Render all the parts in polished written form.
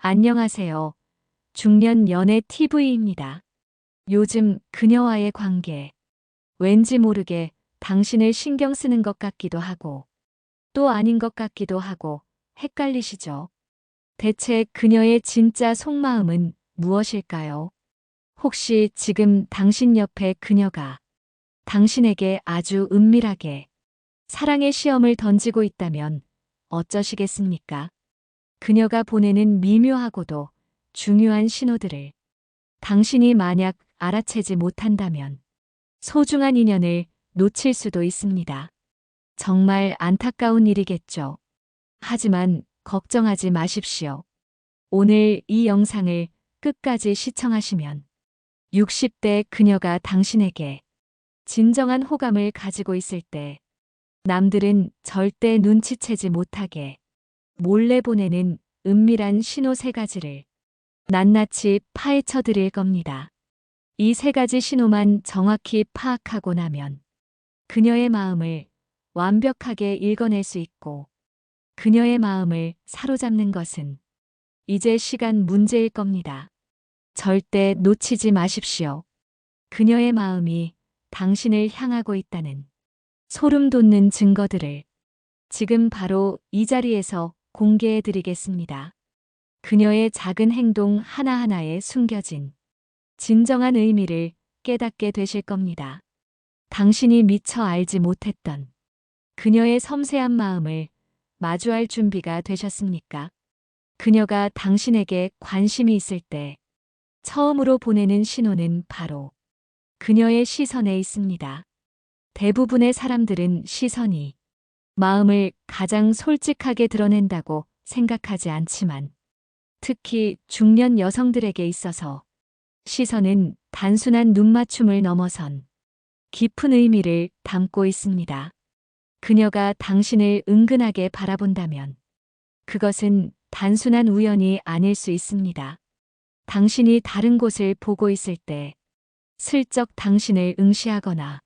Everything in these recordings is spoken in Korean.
안녕하세요. 중년 연애 TV입니다. 요즘 그녀와의 관계, 왠지 모르게 당신을 신경 쓰는 것 같기도 하고, 또 아닌 것 같기도 하고, 헷갈리시죠? 대체 그녀의 진짜 속마음은 무엇일까요? 혹시 지금 당신 옆에 그녀가 당신에게 아주 은밀하게 사랑의 시험을 던지고 있다면 어쩌시겠습니까? 그녀가 보내는 미묘하고도 중요한 신호들을 당신이 만약 알아채지 못한다면 소중한 인연을 놓칠 수도 있습니다. 정말 안타까운 일이겠죠. 하지만 걱정하지 마십시오. 오늘 이 영상을 끝까지 시청하시면 60대 그녀가 당신에게 진정한 호감을 가지고 있을 때 남들은 절대 눈치채지 못하게 몰래 보내는 은밀한 신호 3가지를 낱낱이 파헤쳐 드릴 겁니다. 이 3가지 신호만 정확히 파악하고 나면 그녀의 마음을 완벽하게 읽어낼 수 있고 그녀의 마음을 사로잡는 것은 이제 시간 문제일 겁니다. 절대 놓치지 마십시오. 그녀의 마음이 당신을 향하고 있다는 소름 돋는 증거들을 지금 바로 이 자리에서 공개해 드리겠습니다. 그녀의 작은 행동 하나하나에 숨겨진 진정한 의미를 깨닫게 되실 겁니다. 당신이 미처 알지 못했던 그녀의 섬세한 마음을 마주할 준비가 되셨습니까? 그녀가 당신에게 관심이 있을 때 처음으로 보내는 신호는 바로 그녀의 시선에 있습니다. 대부분의 사람들은 시선이 마음을 가장 솔직하게 드러낸다고 생각하지 않지만 특히 중년 여성들에게 있어서 시선은 단순한 눈맞춤을 넘어선 깊은 의미를 담고 있습니다. 그녀가 당신을 은근하게 바라본다면 그것은 단순한 우연이 아닐 수 있습니다. 당신이 다른 곳을 보고 있을 때 슬쩍 당신을 응시하거나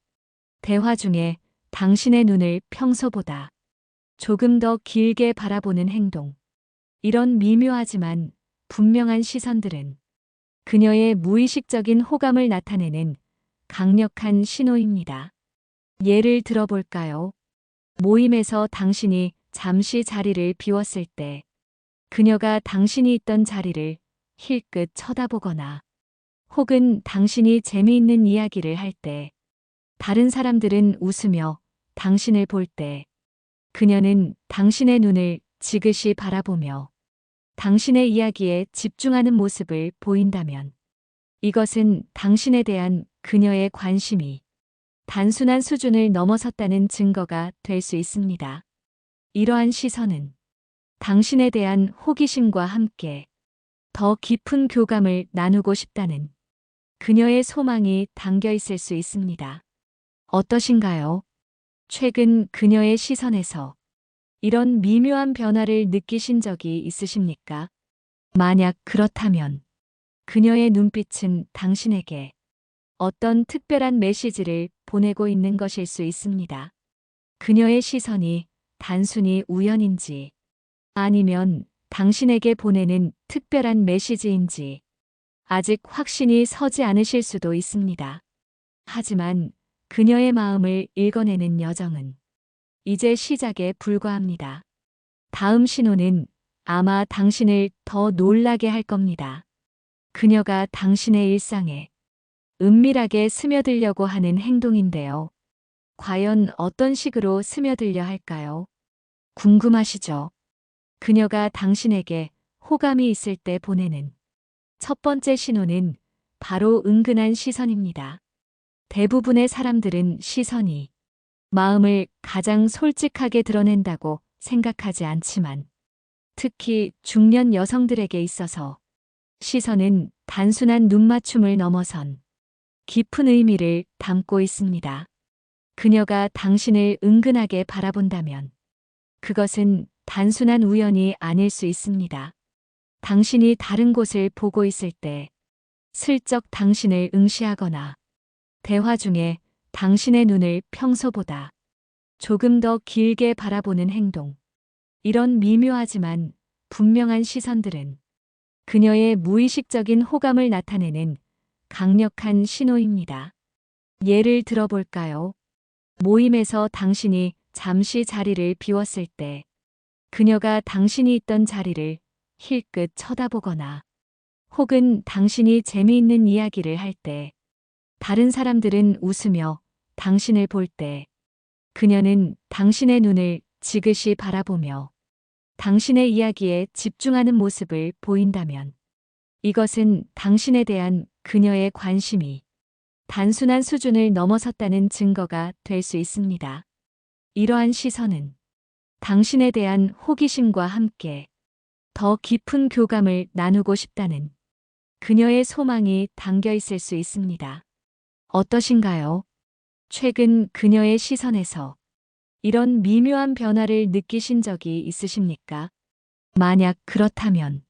대화 중에 당신의 눈을 평소보다 조금 더 길게 바라보는 행동. 이런 미묘하지만 분명한 시선들은 그녀의 무의식적인 호감을 나타내는 강력한 신호입니다. 예를 들어볼까요? 모임에서 당신이 잠시 자리를 비웠을 때 그녀가 당신이 있던 자리를 힐끗 쳐다보거나 혹은 당신이 재미있는 이야기를 할 때 다른 사람들은 웃으며 당신을 볼 때 그녀는 당신의 눈을 지그시 바라보며 당신의 이야기에 집중하는 모습을 보인다면 이것은 당신에 대한 그녀의 관심이 단순한 수준을 넘어섰다는 증거가 될 수 있습니다. 이러한 시선은 당신에 대한 호기심과 함께 더 깊은 교감을 나누고 싶다는 그녀의 소망이 담겨 있을 수 있습니다. 어떠신가요? 최근 그녀의 시선에서 이런 미묘한 변화를 느끼신 적이 있으십니까? 만약 그렇다면 그녀의 눈빛은 당신에게 어떤 특별한 메시지를 보내고 있는 것일 수 있습니다. 그녀의 시선이 단순히 우연인지 아니면 당신에게 보내는 특별한 메시지인지 아직 확신이 서지 않으실 수도 있습니다. 하지만 그녀의 마음을 읽어내는 여정은 이제 시작에 불과합니다. 다음 신호는 아마 당신을 더 놀라게 할 겁니다. 그녀가 당신의 일상에 은밀하게 스며들려고 하는 행동인데요. 과연 어떤 식으로 스며들려 할까요? 궁금하시죠? 그녀가 당신에게 호감이 있을 때 보내는 첫 번째 신호는 바로 은근한 시선입니다. 대부분의 사람들은 시선이 마음을 가장 솔직하게 드러낸다고 생각하지 않지만 특히 중년 여성들에게 있어서 시선은 단순한 눈맞춤을 넘어선 깊은 의미를 담고 있습니다. 그녀가 당신을 은근하게 바라본다면 그것은 단순한 우연이 아닐 수 있습니다. 당신이 다른 곳을 보고 있을 때 슬쩍 당신을 응시하거나 대화 중에 당신의 눈을 평소보다 조금 더 길게 바라보는 행동. 이런 미묘하지만 분명한 시선들은 그녀의 무의식적인 호감을 나타내는 강력한 신호입니다. 예를 들어볼까요? 모임에서 당신이 잠시 자리를 비웠을 때 그녀가 당신이 있던 자리를 힐끗 쳐다보거나 혹은 당신이 재미있는 이야기를 할 때 다른 사람들은 웃으며 당신을 볼 때 그녀는 당신의 눈을 지그시 바라보며 당신의 이야기에 집중하는 모습을 보인다면 이것은 당신에 대한 그녀의 관심이 단순한 수준을 넘어섰다는 증거가 될 수 있습니다. 이러한 시선은 당신에 대한 호기심과 함께 더 깊은 교감을 나누고 싶다는 그녀의 소망이 담겨 있을 수 있습니다. 어떠신가요? 최근 그녀의 시선에서 이런 미묘한 변화를 느끼신 적이 있으십니까? 만약 그렇다면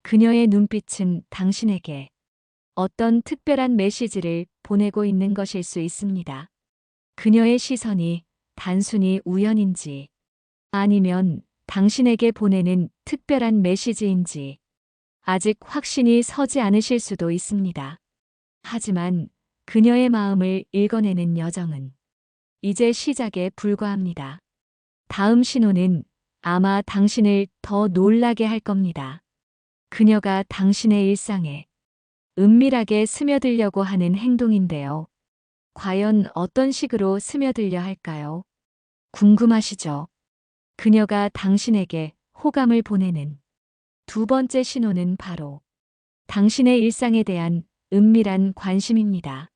그녀의 눈빛은 당신에게 어떤 특별한 메시지를 보내고 있는 것일 수 있습니다. 그녀의 시선이 단순히 우연인지 아니면 당신에게 보내는 특별한 메시지인지 아직 확신이 서지 않으실 수도 있습니다. 하지만 그녀의 마음을 읽어내는 여정은 이제 시작에 불과합니다. 다음 신호는 아마 당신을 더 놀라게 할 겁니다. 그녀가 당신의 일상에 은밀하게 스며들려고 하는 행동인데요. 과연 어떤 식으로 스며들려 할까요? 궁금하시죠? 그녀가 당신에게 호감을 보내는 두 번째 신호는 바로 당신의 일상에 대한 은밀한 관심입니다.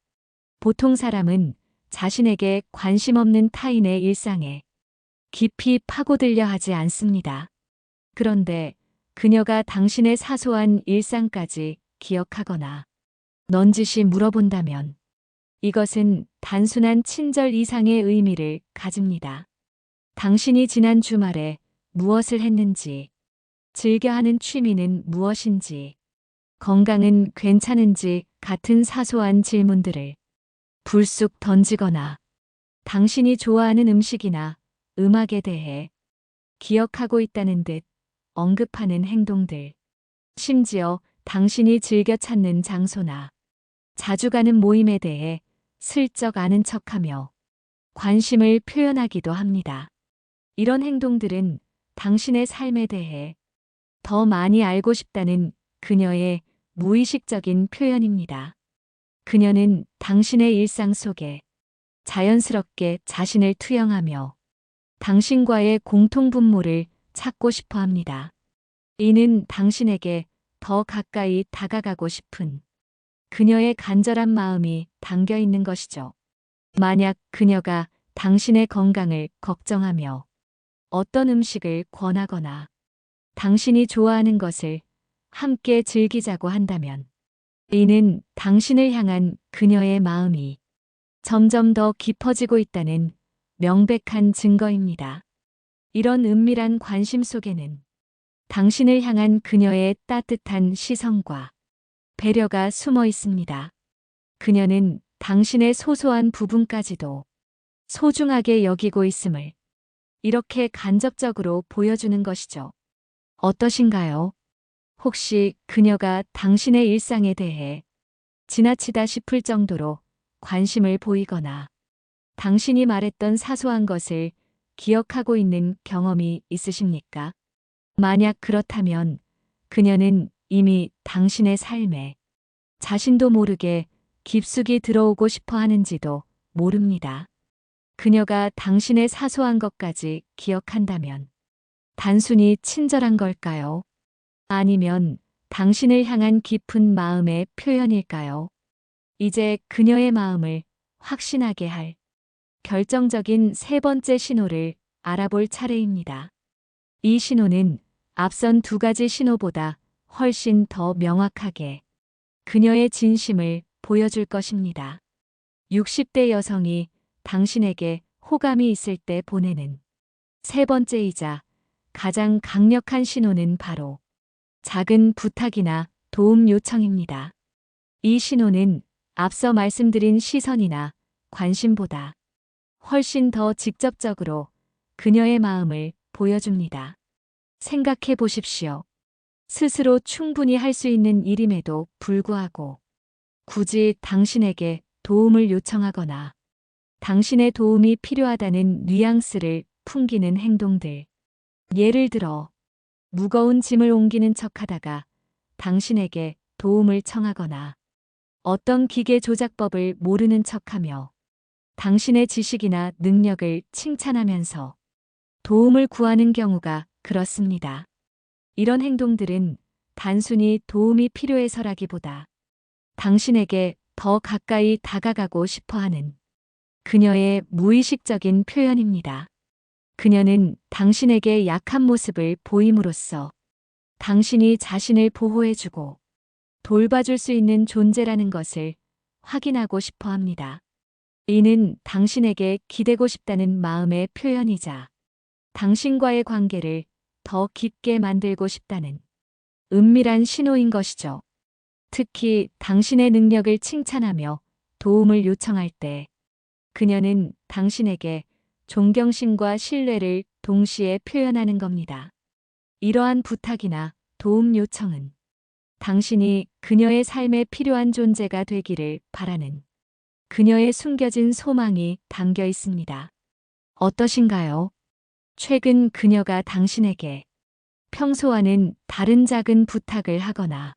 보통 사람은 자신에게 관심 없는 타인의 일상에 깊이 파고들려 하지 않습니다. 그런데 그녀가 당신의 사소한 일상까지 기억하거나 넌지시 물어본다면 이것은 단순한 친절 이상의 의미를 가집니다. 당신이 지난 주말에 무엇을 했는지, 즐겨하는 취미는 무엇인지, 건강은 괜찮은지 같은 사소한 질문들을 불쑥 던지거나 당신이 좋아하는 음식이나 음악에 대해 기억하고 있다는 듯 언급하는 행동들, 심지어 당신이 즐겨 찾는 장소나 자주 가는 모임에 대해 슬쩍 아는 척하며 관심을 표현하기도 합니다. 이런 행동들은 당신의 삶에 대해 더 많이 알고 싶다는 그녀의 무의식적인 표현입니다. 그녀는 당신의 일상 속에 자연스럽게 자신을 투영하며 당신과의 공통분모를 찾고 싶어 합니다. 이는 당신에게 더 가까이 다가가고 싶은 그녀의 간절한 마음이 담겨 있는 것이죠. 만약 그녀가 당신의 건강을 걱정하며 어떤 음식을 권하거나 당신이 좋아하는 것을 함께 즐기자고 한다면 이는 당신을 향한 그녀의 마음이 점점 더 깊어지고 있다는 명백한 증거입니다. 이런 은밀한 관심 속에는 당신을 향한 그녀의 따뜻한 시선과 배려가 숨어 있습니다. 그녀는 당신의 소소한 부분까지도 소중하게 여기고 있음을 이렇게 간접적으로 보여주는 것이죠. 어떠신가요? 혹시 그녀가 당신의 일상에 대해 지나치다 싶을 정도로 관심을 보이거나 당신이 말했던 사소한 것을 기억하고 있는 경험이 있으십니까? 만약 그렇다면 그녀는 이미 당신의 삶에 자신도 모르게 깊숙이 들어오고 싶어 하는지도 모릅니다. 그녀가 당신의 사소한 것까지 기억한다면 단순히 친절한 걸까요? 아니면 당신을 향한 깊은 마음의 표현일까요? 이제 그녀의 마음을 확신하게 할 결정적인 세 번째 신호를 알아볼 차례입니다. 이 신호는 앞선 두 가지 신호보다 훨씬 더 명확하게 그녀의 진심을 보여줄 것입니다. 60대 여성이 당신에게 호감이 있을 때 보내는 세 번째이자 가장 강력한 신호는 바로 작은 부탁이나 도움 요청입니다. 이 신호는 앞서 말씀드린 시선이나 관심보다 훨씬 더 직접적으로 그녀의 마음을 보여줍니다. 생각해 보십시오. 스스로 충분히 할 수 있는 일임에도 불구하고 굳이 당신에게 도움을 요청하거나 당신의 도움이 필요하다는 뉘앙스를 풍기는 행동들. 예를 들어, 무거운 짐을 옮기는 척하다가 당신에게 도움을 청하거나 어떤 기계 조작법을 모르는 척하며 당신의 지식이나 능력을 칭찬하면서 도움을 구하는 경우가 그렇습니다. 이런 행동들은 단순히 도움이 필요해서라기보다 당신에게 더 가까이 다가가고 싶어 하는 그녀의 무의식적인 표현입니다. 그녀는 당신에게 약한 모습을 보임으로써 당신이 자신을 보호해주고 돌봐줄 수 있는 존재라는 것을 확인하고 싶어 합니다. 이는 당신에게 기대고 싶다는 마음의 표현이자 당신과의 관계를 더 깊게 만들고 싶다는 은밀한 신호인 것이죠. 특히 당신의 능력을 칭찬하며 도움을 요청할 때 그녀는 당신에게 존경심과 신뢰를 동시에 표현하는 겁니다. 이러한 부탁이나 도움 요청은 당신이 그녀의 삶에 필요한 존재가 되기를 바라는 그녀의 숨겨진 소망이 담겨 있습니다. 어떠신가요? 최근 그녀가 당신에게 평소와는 다른 작은 부탁을 하거나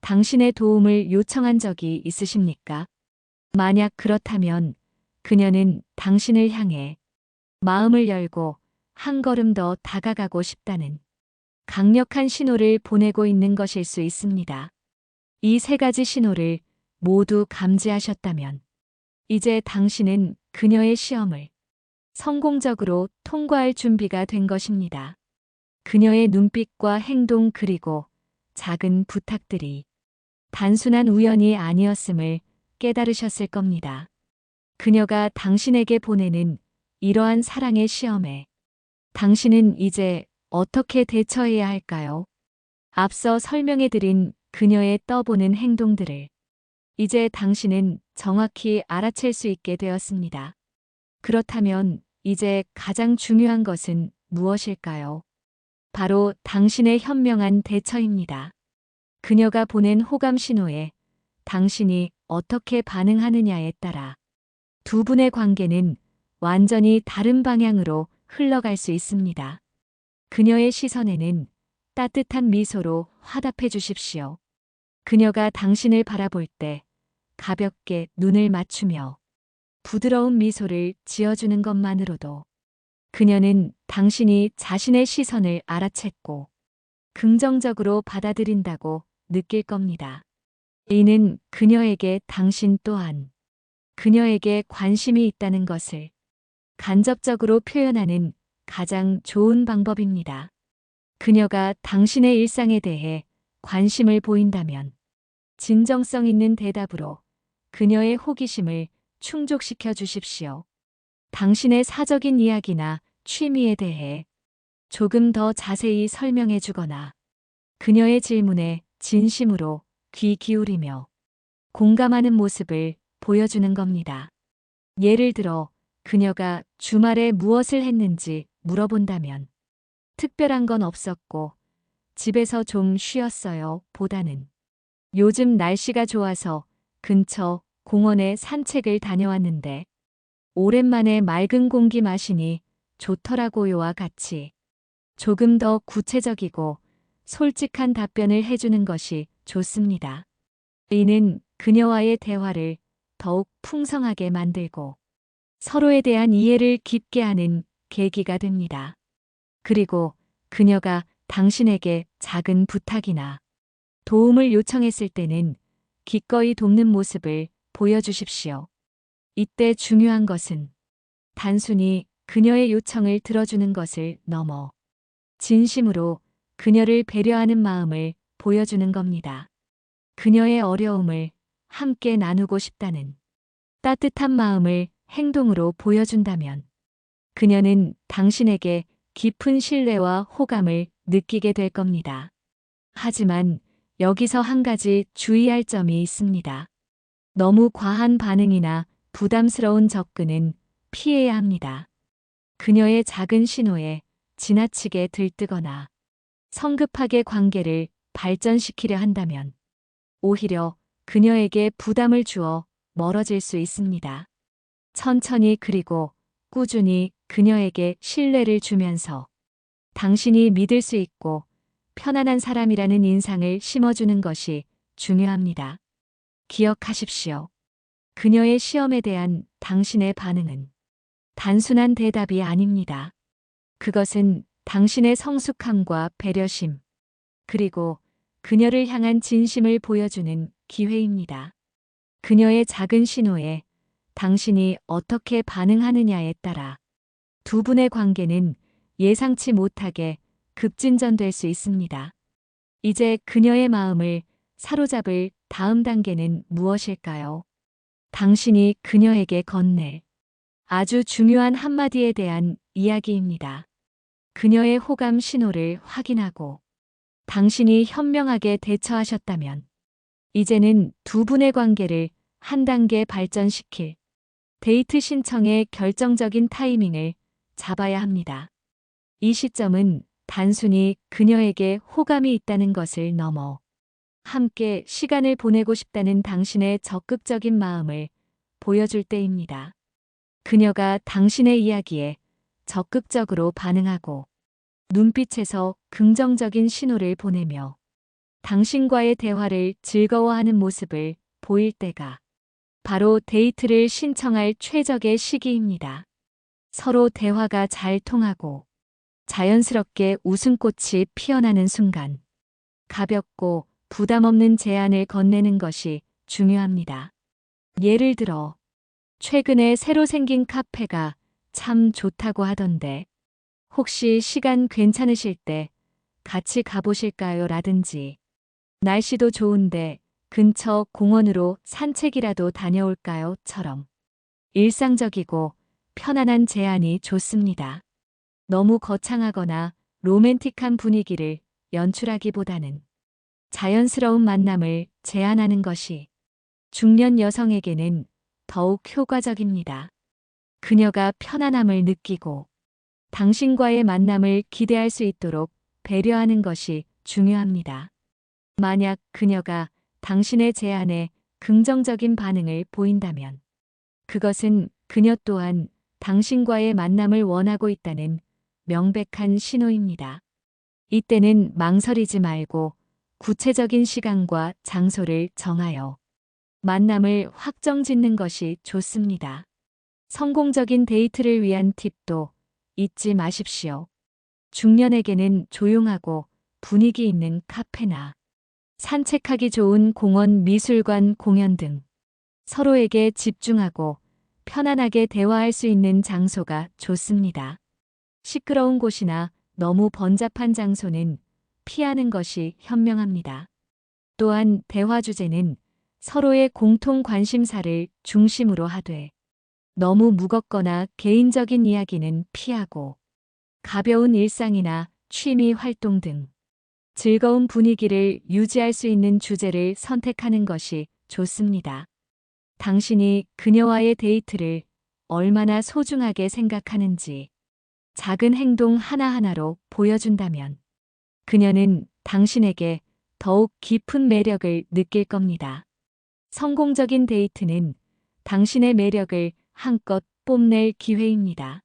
당신의 도움을 요청한 적이 있으십니까? 만약 그렇다면 그녀는 당신을 향해 마음을 열고 한 걸음 더 다가가고 싶다는 강력한 신호를 보내고 있는 것일 수 있습니다. 이 세 가지 신호를 모두 감지하셨다면 이제 당신은 그녀의 시험을 성공적으로 통과할 준비가 된 것입니다. 그녀의 눈빛과 행동 그리고 작은 부탁들이 단순한 우연이 아니었음을 깨달으셨을 겁니다. 그녀가 당신에게 보내는 이러한 사랑의 시험에 당신은 이제 어떻게 대처해야 할까요? 앞서 설명해드린 그녀의 떠보는 행동들을 이제 당신은 정확히 알아챌 수 있게 되었습니다. 그렇다면 이제 가장 중요한 것은 무엇일까요? 바로 당신의 현명한 대처입니다. 그녀가 보낸 호감 신호에 당신이 어떻게 반응하느냐에 따라 두 분의 관계는 완전히 다른 방향으로 흘러갈 수 있습니다. 그녀의 시선에는 따뜻한 미소로 화답해 주십시오. 그녀가 당신을 바라볼 때 가볍게 눈을 맞추며 부드러운 미소를 지어주는 것만으로도 그녀는 당신이 자신의 시선을 알아챘고 긍정적으로 받아들인다고 느낄 겁니다. 이는 그녀에게 당신 또한 그녀에게 관심이 있다는 것을 간접적으로 표현하는 가장 좋은 방법입니다. 그녀가 당신의 일상에 대해 관심을 보인다면 진정성 있는 대답으로 그녀의 호기심을 충족시켜 주십시오. 당신의 사적인 이야기나 취미에 대해 조금 더 자세히 설명해 주거나 그녀의 질문에 진심으로 귀 기울이며 공감하는 모습을 보여주는 겁니다. 예를 들어 그녀가 주말에 무엇을 했는지 물어본다면 특별한 건 없었고 집에서 좀 쉬었어요 보다는 요즘 날씨가 좋아서 근처 공원에 산책을 다녀왔는데 오랜만에 맑은 공기 마시니 좋더라고요와 같이 조금 더 구체적이고 솔직한 답변을 해주는 것이 좋습니다. 이는 그녀와의 대화를 더욱 풍성하게 만들고 서로에 대한 이해를 깊게 하는 계기가 됩니다. 그리고 그녀가 당신에게 작은 부탁이나 도움을 요청했을 때는 기꺼이 돕는 모습을 보여주십시오. 이때 중요한 것은 단순히 그녀의 요청을 들어주는 것을 넘어 진심으로 그녀를 배려하는 마음을 보여주는 겁니다. 그녀의 어려움을 함께 나누고 싶다는 따뜻한 마음을 행동으로 보여준다면 그녀는 당신에게 깊은 신뢰와 호감을 느끼게 될 겁니다. 하지만 여기서 한 가지 주의할 점이 있습니다. 너무 과한 반응이나 부담스러운 접근은 피해야 합니다. 그녀의 작은 신호에 지나치게 들뜨거나 성급하게 관계를 발전시키려 한다면 오히려 그녀에게 부담을 주어 멀어질 수 있습니다. 천천히 그리고 꾸준히 그녀에게 신뢰를 주면서 당신이 믿을 수 있고 편안한 사람이라는 인상을 심어주는 것이 중요합니다. 기억하십시오. 그녀의 시험에 대한 당신의 반응은 단순한 대답이 아닙니다. 그것은 당신의 성숙함과 배려심, 그리고 그녀를 향한 진심을 보여주는 기회입니다. 그녀의 작은 신호에 당신이 어떻게 반응하느냐에 따라 두 분의 관계는 예상치 못하게 급진전될 수 있습니다. 이제 그녀의 마음을 사로잡을 다음 단계는 무엇일까요? 당신이 그녀에게 건넬 아주 중요한 한마디에 대한 이야기입니다. 그녀의 호감 신호를 확인하고 당신이 현명하게 대처하셨다면 이제는 두 분의 관계를 한 단계 발전시킬 데이트 신청의 결정적인 타이밍을 잡아야 합니다. 이 시점은 단순히 그녀에게 호감이 있다는 것을 넘어 함께 시간을 보내고 싶다는 당신의 적극적인 마음을 보여줄 때입니다. 그녀가 당신의 이야기에 적극적으로 반응하고 눈빛에서 긍정적인 신호를 보내며 당신과의 대화를 즐거워하는 모습을 보일 때가 바로 데이트를 신청할 최적의 시기입니다. 서로 대화가 잘 통하고 자연스럽게 웃음꽃이 피어나는 순간 가볍고 부담 없는 제안을 건네는 것이 중요합니다. 예를 들어, 최근에 새로 생긴 카페가 참 좋다고 하던데 혹시 시간 괜찮으실 때 같이 가보실까요? 라든지 날씨도 좋은데 근처 공원으로 산책이라도 다녀올까요? 처럼 일상적이고 편안한 제안이 좋습니다. 너무 거창하거나 로맨틱한 분위기를 연출하기보다는 자연스러운 만남을 제안하는 것이 중년 여성에게는 더욱 효과적입니다. 그녀가 편안함을 느끼고 당신과의 만남을 기대할 수 있도록 배려하는 것이 중요합니다. 만약 그녀가 당신의 제안에 긍정적인 반응을 보인다면 그것은 그녀 또한 당신과의 만남을 원하고 있다는 명백한 신호입니다. 이때는 망설이지 말고 구체적인 시간과 장소를 정하여 만남을 확정짓는 것이 좋습니다. 성공적인 데이트를 위한 팁도 잊지 마십시오. 중년에게는 조용하고 분위기 있는 카페나 산책하기 좋은 공원, 미술관, 공연 등 서로에게 집중하고 편안하게 대화할 수 있는 장소가 좋습니다. 시끄러운 곳이나 너무 번잡한 장소는 피하는 것이 현명합니다. 또한 대화 주제는 서로의 공통 관심사를 중심으로 하되 너무 무겁거나 개인적인 이야기는 피하고 가벼운 일상이나 취미 활동 등 즐거운 분위기를 유지할 수 있는 주제를 선택하는 것이 좋습니다. 당신이 그녀와의 데이트를 얼마나 소중하게 생각하는지 작은 행동 하나하나로 보여준다면 그녀는 당신에게 더욱 깊은 매력을 느낄 겁니다. 성공적인 데이트는 당신의 매력을 한껏 뽐낼 기회입니다.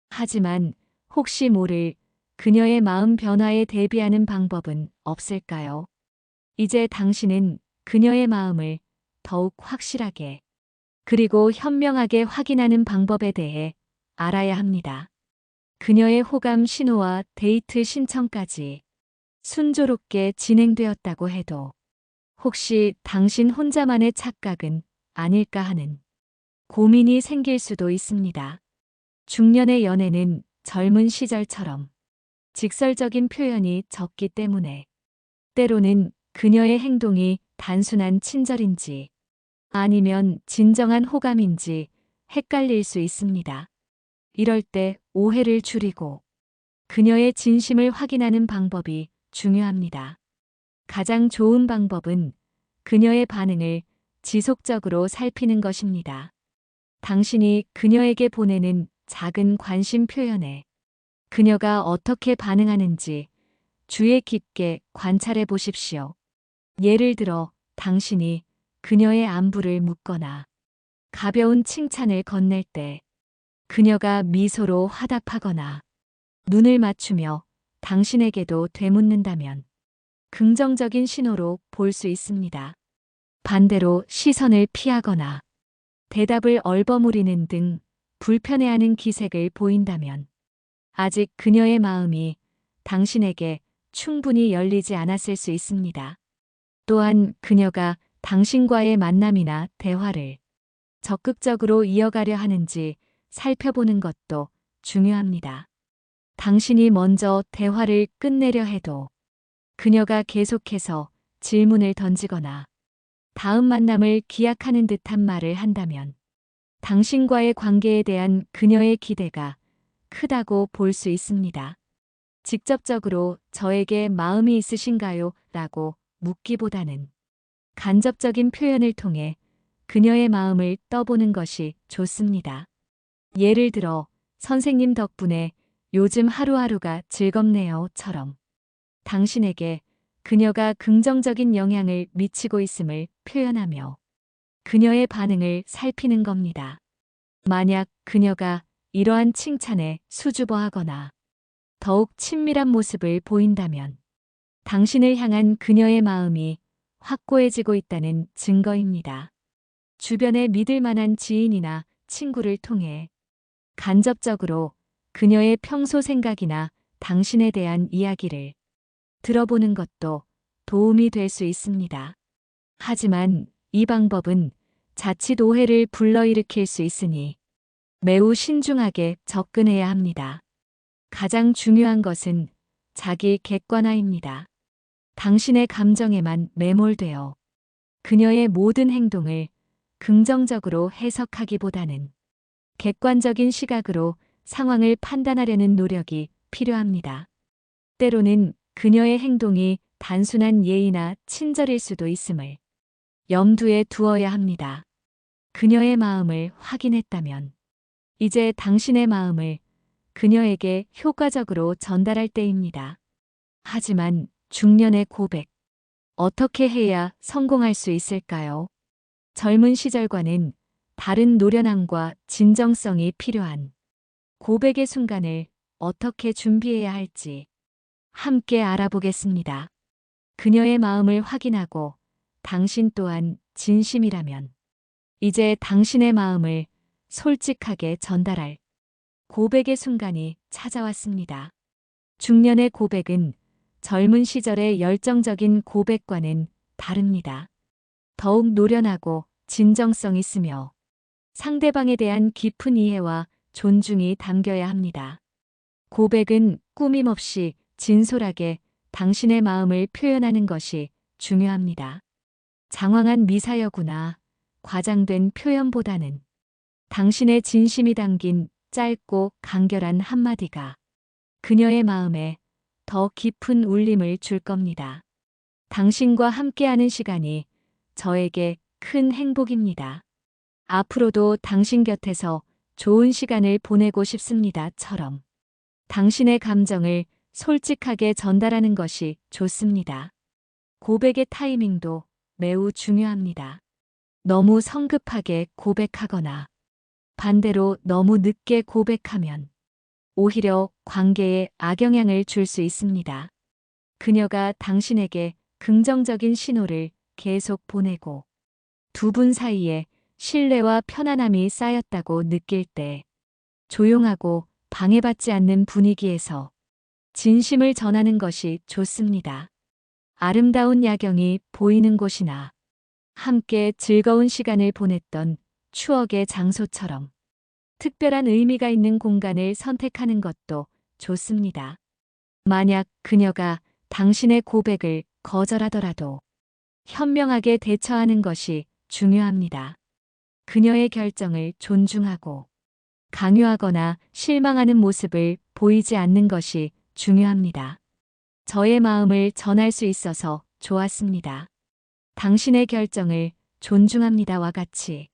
하지만 혹시 모를 그녀의 마음 변화에 대비하는 방법은 없을까요? 이제 당신은 그녀의 마음을 더욱 확실하게 그리고 현명하게 확인하는 방법에 대해 알아야 합니다. 그녀의 호감 신호와 데이트 신청까지 순조롭게 진행되었다고 해도 혹시 당신 혼자만의 착각은 아닐까 하는 고민이 생길 수도 있습니다. 중년의 연애는 젊은 시절처럼 직설적인 표현이 적기 때문에 때로는 그녀의 행동이 단순한 친절인지 아니면 진정한 호감인지 헷갈릴 수 있습니다. 이럴 때 오해를 줄이고 그녀의 진심을 확인하는 방법이 중요합니다. 가장 좋은 방법은 그녀의 반응을 지속적으로 살피는 것입니다. 당신이 그녀에게 보내는 작은 관심 표현에 그녀가 어떻게 반응하는지 주의 깊게 관찰해 보십시오. 예를 들어 당신이 그녀의 안부를 묻거나 가벼운 칭찬을 건넬 때 그녀가 미소로 화답하거나 눈을 맞추며 당신에게도 되묻는다면 긍정적인 신호로 볼 수 있습니다. 반대로 시선을 피하거나 대답을 얼버무리는 등 불편해하는 기색을 보인다면 아직 그녀의 마음이 당신에게 충분히 열리지 않았을 수 있습니다. 또한 그녀가 당신과의 만남이나 대화를 적극적으로 이어가려 하는지 살펴보는 것도 중요합니다. 당신이 먼저 대화를 끝내려 해도 그녀가 계속해서 질문을 던지거나 다음 만남을 기약하는 듯한 말을 한다면 당신과의 관계에 대한 그녀의 기대가 크다고 볼 수 있습니다. 직접적으로 저에게 마음이 있으신가요? 라고 묻기보다는 간접적인 표현을 통해 그녀의 마음을 떠보는 것이 좋습니다. 예를 들어, 선생님 덕분에 요즘 하루하루가 즐겁네요.처럼 당신에게 그녀가 긍정적인 영향을 미치고 있음을 표현하며 그녀의 반응을 살피는 겁니다. 만약 그녀가 이러한 칭찬에 수줍어하거나 더욱 친밀한 모습을 보인다면 당신을 향한 그녀의 마음이 확고해지고 있다는 증거입니다. 주변에 믿을 만한 지인이나 친구를 통해 간접적으로 그녀의 평소 생각이나 당신에 대한 이야기를 들어보는 것도 도움이 될 수 있습니다. 하지만 이 방법은 자칫 오해를 불러일으킬 수 있으니 매우 신중하게 접근해야 합니다. 가장 중요한 것은 자기 객관화입니다. 당신의 감정에만 매몰되어 그녀의 모든 행동을 긍정적으로 해석하기보다는 객관적인 시각으로 상황을 판단하려는 노력이 필요합니다. 때로는 그녀의 행동이 단순한 예의나 친절일 수도 있음을 염두에 두어야 합니다. 그녀의 마음을 확인했다면 이제 당신의 마음을 그녀에게 효과적으로 전달할 때입니다. 하지만 중년의 고백, 어떻게 해야 성공할 수 있을까요? 젊은 시절과는 다른 노련함과 진정성이 필요한 고백의 순간을 어떻게 준비해야 할지 함께 알아보겠습니다. 그녀의 마음을 확인하고 당신 또한 진심이라면 이제 당신의 마음을 솔직하게 전달할 고백의 순간이 찾아왔습니다. 중년의 고백은 젊은 시절의 열정적인 고백과는 다릅니다. 더욱 노련하고 진정성 있으며 상대방에 대한 깊은 이해와 존중이 담겨야 합니다. 고백은 꾸밈 없이 진솔하게 당신의 마음을 표현하는 것이 중요합니다. 장황한 미사여구나 과장된 표현보다는 당신의 진심이 담긴 짧고 간결한 한마디가 그녀의 마음에 더 깊은 울림을 줄 겁니다. 당신과 함께하는 시간이 저에게 큰 행복입니다. 앞으로도 당신 곁에서 좋은 시간을 보내고 싶습니다.처럼 당신의 감정을 솔직하게 전달하는 것이 좋습니다. 고백의 타이밍도 매우 중요합니다. 너무 성급하게 고백하거나 반대로 너무 늦게 고백하면 오히려 관계에 악영향을 줄 수 있습니다. 그녀가 당신에게 긍정적인 신호를 계속 보내고 두 분 사이에 신뢰와 편안함이 쌓였다고 느낄 때 조용하고 방해받지 않는 분위기에서 진심을 전하는 것이 좋습니다. 아름다운 야경이 보이는 곳이나 함께 즐거운 시간을 보냈던 추억의 장소처럼 특별한 의미가 있는 공간을 선택하는 것도 좋습니다. 만약 그녀가 당신의 고백을 거절하더라도 현명하게 대처하는 것이 중요합니다. 그녀의 결정을 존중하고 강요하거나 실망하는 모습을 보이지 않는 것이 중요합니다. 저의 마음을 전할 수 있어서 좋았습니다. 당신의 결정을 존중합니다와 같이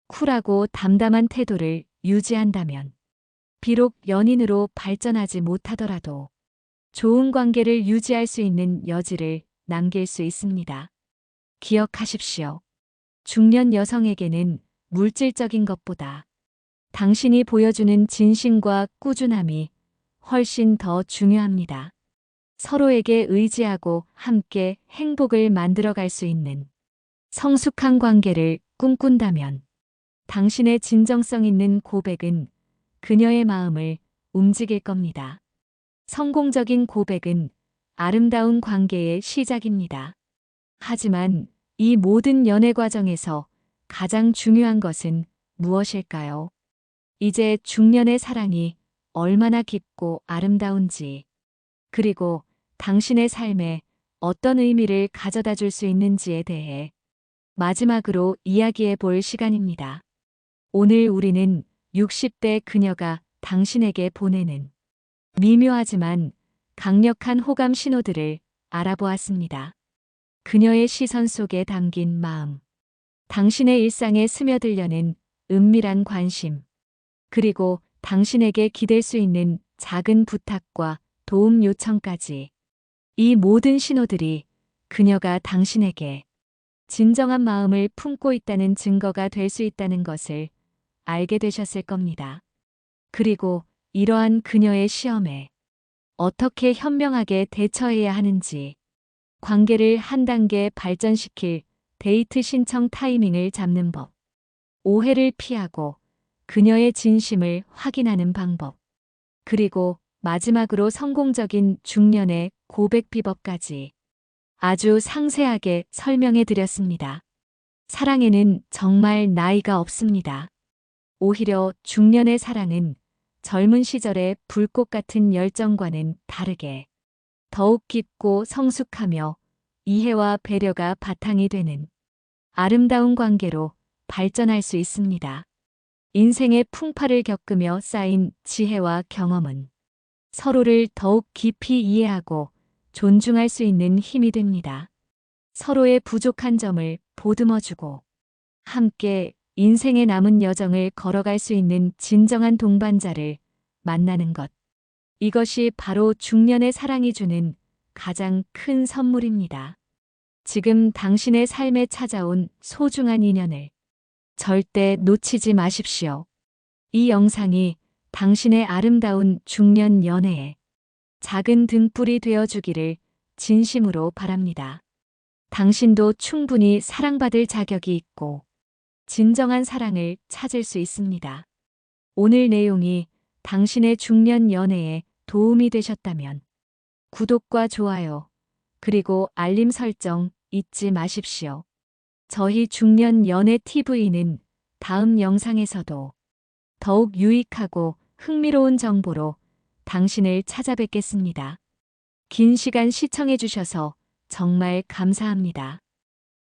쿨하고 담담한 태도를 유지한다면 비록 연인으로 발전하지 못하더라도 좋은 관계를 유지할 수 있는 여지를 남길 수 있습니다. 기억하십시오. 중년 여성에게는 물질적인 것보다 당신이 보여주는 진심과 꾸준함이 훨씬 더 중요합니다. 서로에게 의지하고 함께 행복을 만들어갈 수 있는 성숙한 관계를 꿈꾼다면 당신의 진정성 있는 고백은 그녀의 마음을 움직일 겁니다. 성공적인 고백은 아름다운 관계의 시작입니다. 하지만 이 모든 연애 과정에서 가장 중요한 것은 무엇일까요? 이제 중년의 사랑이 얼마나 깊고 아름다운지, 그리고 당신의 삶에 어떤 의미를 가져다 줄 수 있는지에 대해 마지막으로 이야기해 볼 시간입니다. 오늘 우리는 60대 그녀가 당신에게 보내는 미묘하지만 강력한 호감 신호들을 알아보았습니다. 그녀의 시선 속에 담긴 마음, 당신의 일상에 스며들려는 은밀한 관심, 그리고 당신에게 기댈 수 있는 작은 부탁과 도움 요청까지, 이 모든 신호들이 그녀가 당신에게 진정한 마음을 품고 있다는 증거가 될 수 있다는 것을 알게 되셨을 겁니다. 그리고 이러한 그녀의 시험에 어떻게 현명하게 대처해야 하는지, 관계를 한 단계 발전시킬 데이트 신청 타이밍을 잡는 법, 오해를 피하고 그녀의 진심을 확인하는 방법, 그리고 마지막으로 성공적인 중년의 고백 비법까지 아주 상세하게 설명해 드렸습니다. 사랑에는 정말 나이가 없습니다. 오히려 중년의 사랑은 젊은 시절의 불꽃 같은 열정과는 다르게 더욱 깊고 성숙하며 이해와 배려가 바탕이 되는 아름다운 관계로 발전할 수 있습니다. 인생의 풍파를 겪으며 쌓인 지혜와 경험은 서로를 더욱 깊이 이해하고 존중할 수 있는 힘이 됩니다. 서로의 부족한 점을 보듬어주고 함께 인생의 남은 여정을 걸어갈 수 있는 진정한 동반자를 만나는 것. 이것이 바로 중년의 사랑이 주는 가장 큰 선물입니다. 지금 당신의 삶에 찾아온 소중한 인연을 절대 놓치지 마십시오. 이 영상이 당신의 아름다운 중년 연애에 작은 등불이 되어주기를 진심으로 바랍니다. 당신도 충분히 사랑받을 자격이 있고 진정한 사랑을 찾을 수 있습니다. 오늘 내용이 당신의 중년 연애에 도움이 되셨다면 구독과 좋아요, 그리고 알림 설정 잊지 마십시오. 저희 중년 연애 TV는 다음 영상에서도 더욱 유익하고 흥미로운 정보로 당신을 찾아뵙겠습니다. 긴 시간 시청해 주셔서 정말 감사합니다.